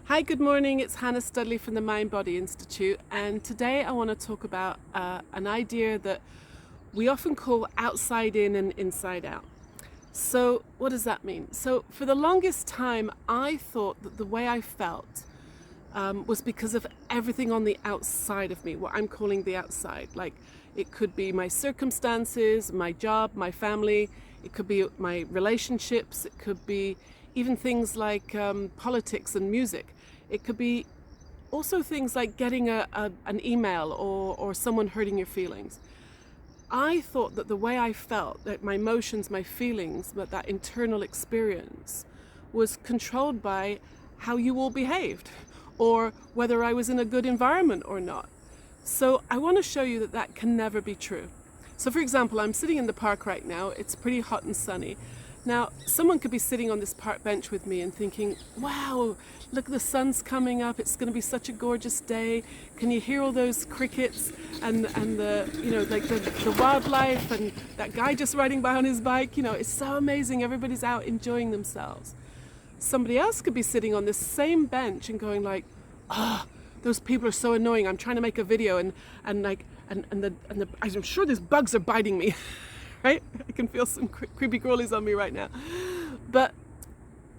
Hi, good morning. It's Hannah Studley from the Mind Body Institute, and today I want to talk about an idea that we often call outside in and inside out. So what does that mean? So for the longest time, I thought that the way I felt was because of everything on the outside of me, what I'm calling the outside. Like, it could be my circumstances, my job, my family, it could be my relationships, it could be even things like politics and music. It could be also things like getting an email or someone hurting your feelings. I thought that the way I felt, that my emotions, my feelings, that internal experience was controlled by how you all behaved or whether I was in a good environment or not. So I want to show you that that can never be true. So for example, I'm sitting in the park right now. It's pretty hot and sunny. Now, someone could be sitting on this park bench with me and thinking, wow, look, the sun's coming up. It's going to be such a gorgeous day. Can you hear all those crickets and the, like the wildlife and that guy just riding by on his bike? It's so amazing. Everybody's out enjoying themselves. Somebody else could be sitting on this same bench and going like, those people are so annoying. I'm trying to make a video and I'm sure these bugs are biting me. Right? I can feel some creepy crawlies on me right now. But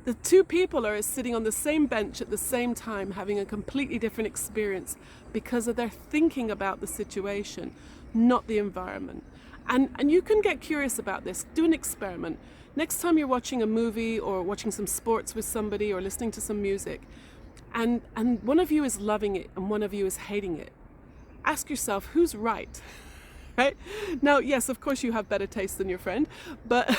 the two people are sitting on the same bench at the same time, having a completely different experience because of their thinking about the situation, not the environment. And you can get curious about this. Do an experiment. Next time you're watching a movie or watching some sports with somebody or listening to some music, and one of you is loving it and one of you is hating it, ask yourself, who's right? Right? Now, yes, of course you have better taste than your friend, but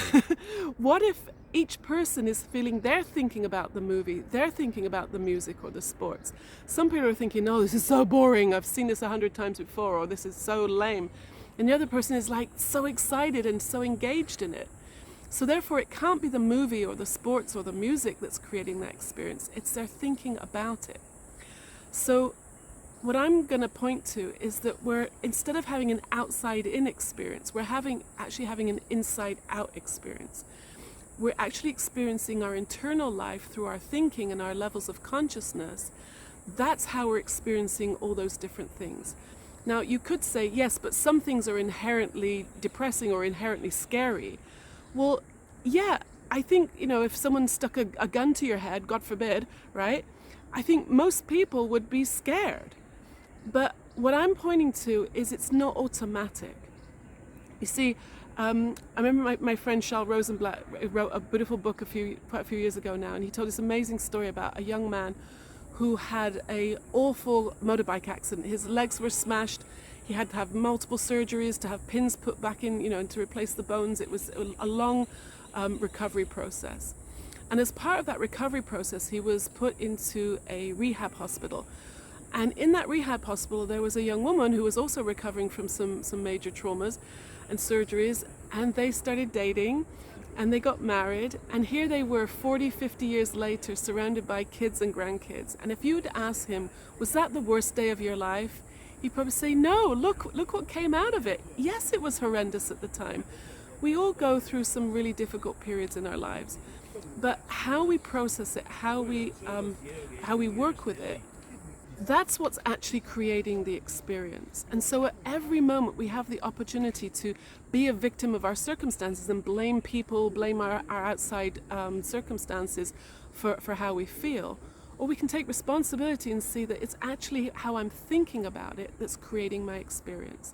what if each person is feeling they're thinking about the movie, they're thinking about the music or the sports? Some people are thinking, oh, this is so boring, I've seen this 100 times before, or this is so lame. And the other person is like so excited and so engaged in it. So therefore it can't be the movie or the sports or the music that's creating that experience, it's their thinking about it. So what I'm going to point to is that instead of having an outside-in experience, we're actually having an inside-out experience. We're actually experiencing our internal life through our thinking and our levels of consciousness. That's how we're experiencing all those different things. Now, you could say, yes, but some things are inherently depressing or inherently scary. Well, yeah, I think, if someone stuck a gun to your head, God forbid, right? I think most people would be scared. But what I'm pointing to is it's not automatic. You see, I remember my friend Charles Rosenblatt wrote a beautiful book quite a few years ago now, and he told this amazing story about a young man who had an awful motorbike accident. His legs were smashed. He had to have multiple surgeries to have pins put back in, and to replace the bones. It was a long recovery process. And as part of that recovery process, he was put into a rehab hospital. And in that rehab hospital, there was a young woman who was also recovering from some major traumas and surgeries. And they started dating and they got married. And here they were 40, 50 years later, surrounded by kids and grandkids. And if you would ask him, was that the worst day of your life? He'd probably say, no, look what came out of it. Yes, it was horrendous at the time. We all go through some really difficult periods in our lives. But how we process it, how we work with it, that's what's actually creating the experience. And so at every moment we have the opportunity to be a victim of our circumstances and blame people, blame our outside circumstances for how we feel. Or we can take responsibility and see that it's actually how I'm thinking about it that's creating my experience.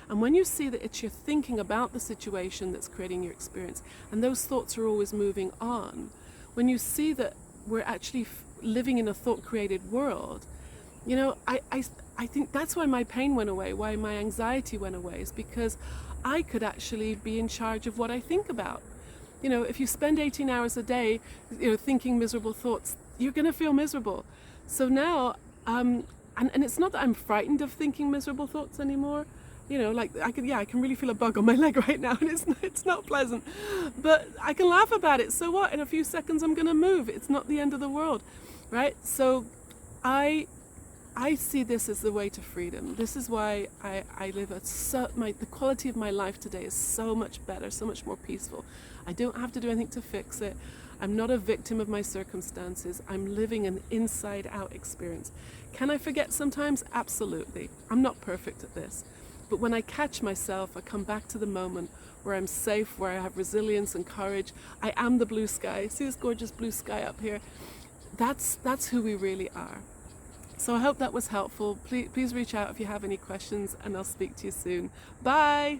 And when you see that it's your thinking about the situation that's creating your experience, and those thoughts are always moving on, when you see that we're actually living in a thought-created world, I think that's why my pain went away, why my anxiety went away, is because I could actually be in charge of what I think about. If you spend 18 hours a day, thinking miserable thoughts, you're going to feel miserable. So now, and it's not that I'm frightened of thinking miserable thoughts anymore. I can really feel a bug on my leg right now, and it's not pleasant. But I can laugh about it. So what? In a few seconds, I'm going to move. It's not the end of the world, right? So I see this as the way to freedom. This is why I live the quality of my life today is so much better, so much more peaceful. I don't have to do anything to fix it. I'm not a victim of my circumstances. I'm living an inside out experience. Can I forget sometimes? Absolutely. I'm not perfect at this. But when I catch myself, I come back to the moment where I'm safe, where I have resilience and courage. I am the blue sky. See this gorgeous blue sky up here? That's who we really are. So I hope that was helpful. Please reach out if you have any questions, and I'll speak to you soon. Bye.